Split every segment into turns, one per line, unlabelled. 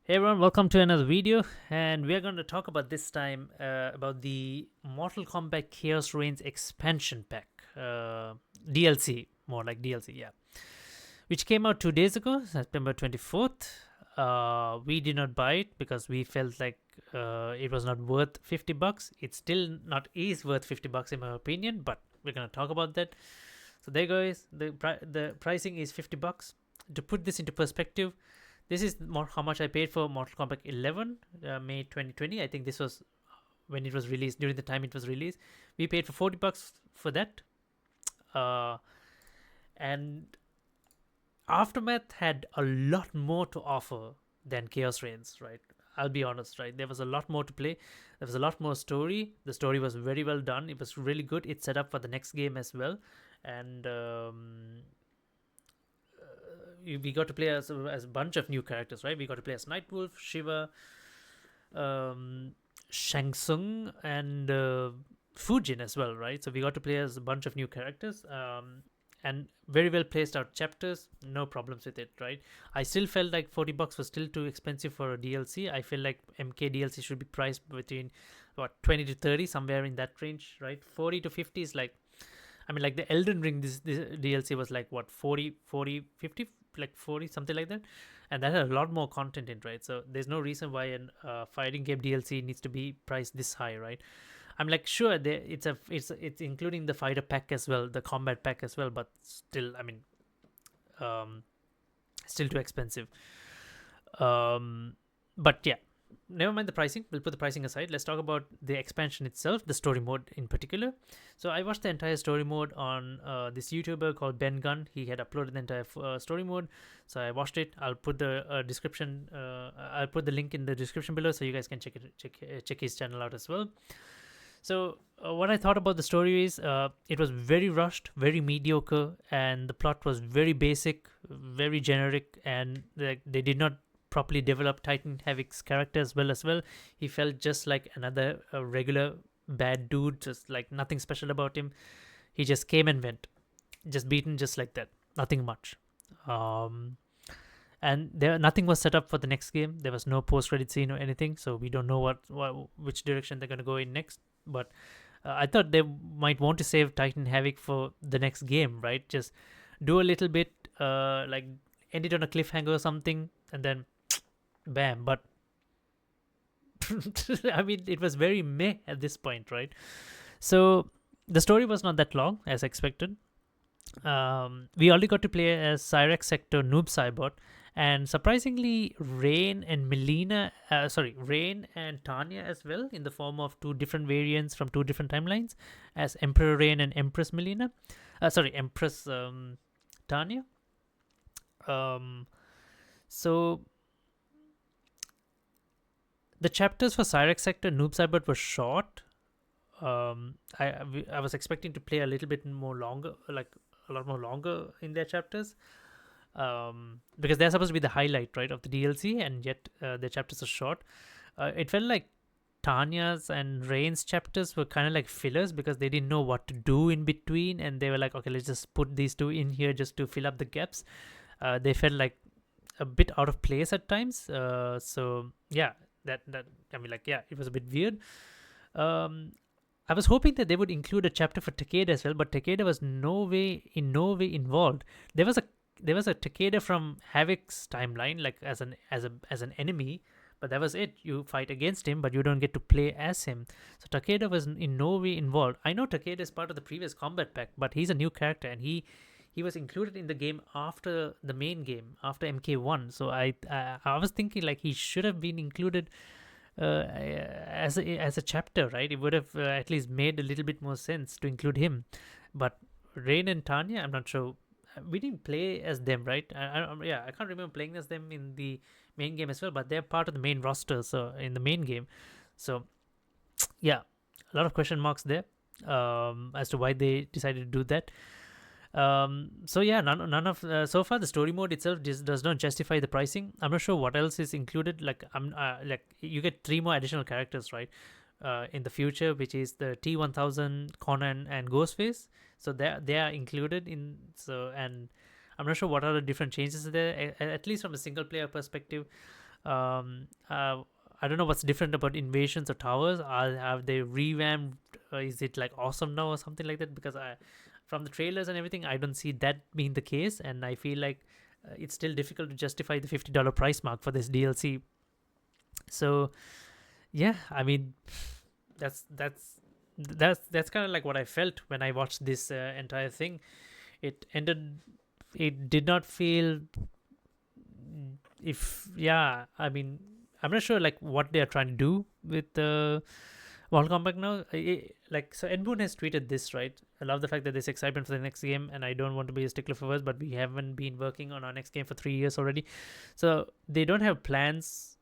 Hey everyone, welcome to another video, and we are going to talk about this time about the Mortal Kombat Chaos Reigns expansion pack, DLC, more like DLC, yeah, which came out 2 days ago, September 24th. We did not buy it because we felt like it was not worth $50. It's still not is worth $50 in my opinion, but we're going to talk about that. So there guys, the pricing is $50. To put this into perspective, this is how much I paid for Mortal Kombat 11, May 2020. I think this was when it was released. During the time it was released, we paid for $40 for that. Uh, and Aftermath had a lot more to offer than Chaos Reigns, right? I'll be honest, right? There was a lot more to play. There was a lot more story. The story was very well done. It was really good. It set up for the next game as well, and we got to play as a bunch of new characters, right? We got to play as Nightwolf, Shiva, Shang Tsung, and Fujin as well, right? So we got to play as a bunch of new characters, and very well placed out chapters. No problems with it, right? I still felt like $40 was still too expensive for a DLC. I feel like MK DLC should be priced between what 20 to 30, somewhere in that range, right? 40 to 50 is like, I mean, like the Elden Ring, this DLC was like what 40, 50, like 40, something like that, and that had a lot more content in, right? So there's no reason why an fighting game DLC needs to be priced this high, right? I'm like, sure, it's including the fighter pack as well, the combat pack as well, but still, I mean, um, still too expensive. But yeah, never mind the pricing. We'll put the pricing aside. Let's talk about the expansion itself, the story mode in particular. So I watched the entire story mode on this YouTuber called Ben Gunn. He had uploaded the entire story mode, so I watched it. I'll put the description. I'll put the link in the description below, so you guys can check his channel out as well. So what I thought about the story is it was very rushed, very mediocre, and the plot was very basic, very generic, and they did not properly develop Titan Havoc's character as well. He felt just like another regular bad dude, just like nothing special about him. He just came and went, just beaten just like that, nothing much. Um, and there nothing was set up for the next game. There was no post credit scene or anything, so we don't know which direction they're gonna go in next. But I thought they might want to save Titan Havoc for the next game, right? Just do a little bit, like end it on a cliffhanger or something, and then bam. But I mean, it was very meh at this point, right? So the story was not that long as expected. We only got to play as Cyrex Sektor Noob Cybot, and surprisingly, Rain and Tanya as well, in the form of two different variants from two different timelines, as Emperor Rain and Empress Melina. Empress Tanya. Um, so the chapters for Cyrex Sector Noob Cybot were short. I was expecting to play a little bit more longer, like a lot more longer in their chapters, because they're supposed to be the highlight, right, of the DLC, and yet their chapters are short. It felt like Tanya's and Rain's chapters were kind of like fillers because they didn't know what to do in between, and they were like, okay, let's just put these two in here just to fill up the gaps. They felt like a bit out of place at times. So yeah, that I mean, like, yeah, it was a bit weird. Um, I was hoping that they would include a chapter for Takeda as well, but Takeda was in no way involved. There was a Takeda from Havoc's timeline, like as an enemy, but that was it. You fight against him, but you don't get to play as him. So Takeda was in no way involved. I know Takeda is part of the previous combat pack, but he's a new character, and he was included in the game after the main game, after MK1. So I was thinking like he should have been included as a chapter, right? It would have at least made a little bit more sense to include him. But Rain and Tanya, I'm not sure. We didn't play as them, right? I can't remember playing as them in the main game as well. But they're part of the main roster, so in the main game. So yeah, a lot of question marks there, as to why they decided to do that. So yeah, none of so far the story mode itself just does not justify the pricing. I'm not sure what else is included. Like like you get 3 more additional characters, right? In the future, which is the T1000, Conan, and Ghostface. So they are included in. So, and I'm not sure what are the different changes there. At least from a single player perspective, Um, uh, I don't know what's different about invasions or towers. Have they revamped? Is it like awesome now or something like that? Because from the trailers and everything, I don't see that being the case, and I feel like it's still difficult to justify the $50 price mark for this DLC. So yeah, I mean, that's kind of like what I felt when I watched this entire thing. It ended. It did not feel. If yeah, I mean, I'm not sure like what they are trying to do with the Mortal Kombat now. Like so, Ed Boon has tweeted this, right? I love the fact that there's excitement for the next game, and I don't want to be a stickler for words, but we haven't been working on our next game for 3 years already, so they don't have plans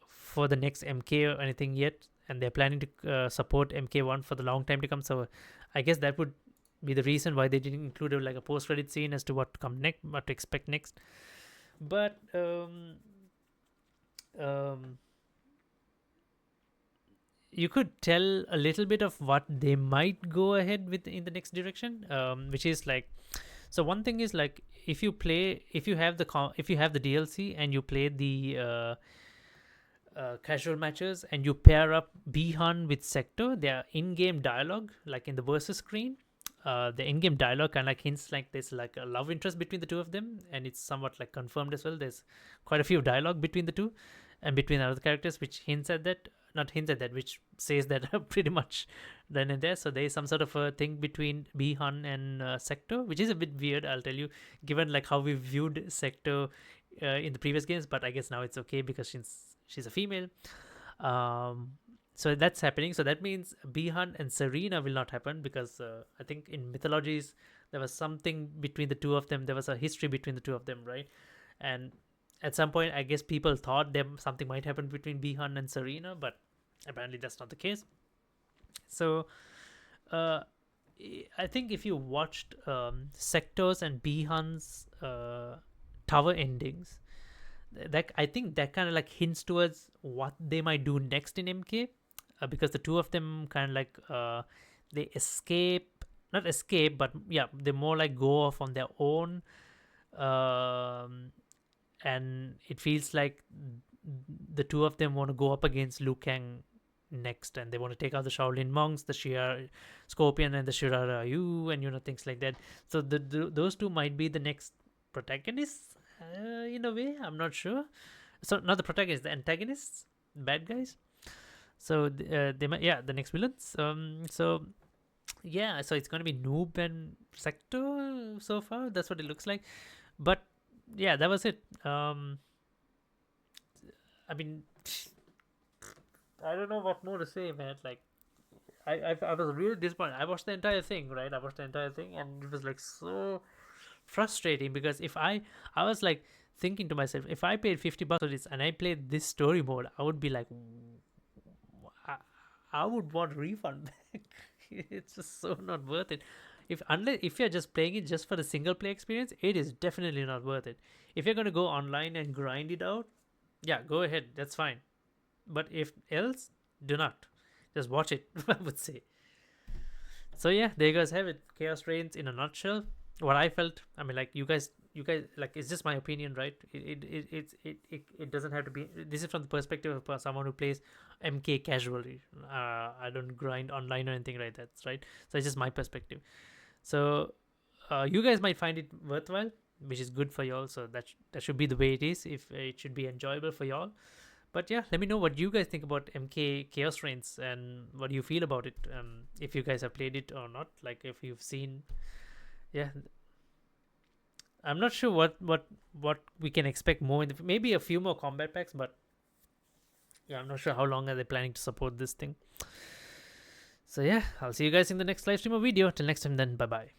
for the next MK or anything yet, and they're planning to support MK1 for the long time to come. So I guess that would be the reason why they didn't include like a post-credit scene as to what to come next, what to expect next. But um, you could tell a little bit of what they might go ahead with in the next direction, which is like, so one thing is like, if you have the DLC and you play the casual matches and you pair up Bihan with Sektor, their in-game dialogue, like in the versus screen, the in-game dialogue kind of like hints like there's like a love interest between the two of them, and it's somewhat like confirmed as well. There's quite a few dialogue between the two and between other characters, which hints at that, not hints at that, which says that pretty much then and there. So there is some sort of a thing between Bihan and Sektor, which is a bit weird, I'll tell you, given like how we viewed Sektor in the previous games. But I guess now it's okay because she's a female. So that's happening. So that means Bihan and Serena will not happen, because I think in mythologies there was something between the two of them. There was a history between the two of them, right? And at some point, I guess people thought something might happen between Bihan and Serena, but apparently that's not the case. So I think if you watched Sektor's and Bihan's tower endings, that I think that kind of like hints towards what they might do next in MK, because the two of them kind of like they not escape, but yeah, they more like go off on their own, and it feels like the two of them want to go up against Liu Kang next, and they want to take out the Shaolin monks, the Shia Scorpion, and the Shirara Yu, and things like that. So those two might be the next protagonists, in a way. I'm not sure. So not the protagonists, the antagonists, bad guys. So they might, yeah, the next villains. So yeah, so it's gonna be Noob and Sektor so far. That's what it looks like. But yeah, that was it. I mean, I don't know what more to say, man. Like, I was really disappointed. I watched the entire thing, right? I watched the entire thing, and it was like so frustrating, because if I was like thinking to myself, if I paid $50 for this and I played this story mode, I would be like, I would want refund back. It's just so not worth it. If you're just playing it just for the single play experience, it is definitely not worth it. If you're gonna go online and grind it out, yeah, go ahead, that's fine. But if else, do not. Just watch it, I would say. So yeah, there you guys have it. Chaos Reigns in a nutshell. What I felt. I mean, like you guys, like, it's just my opinion, right? It doesn't have to be. This is from the perspective of someone who plays MK casually. I don't grind online or anything like that, right? So it's just my perspective. So you guys might find it worthwhile, which is good for y'all. So that should be the way it is. If it should be enjoyable for y'all. But yeah, let me know what you guys think about MK Chaos Reigns and what do you feel about it. If you guys have played it or not, like if you've seen, yeah. I'm not sure what we can expect more. Maybe a few more combat packs, but yeah, I'm not sure how long are they planning to support this thing. So yeah, I'll see you guys in the next live stream or video. Till next time, then bye bye.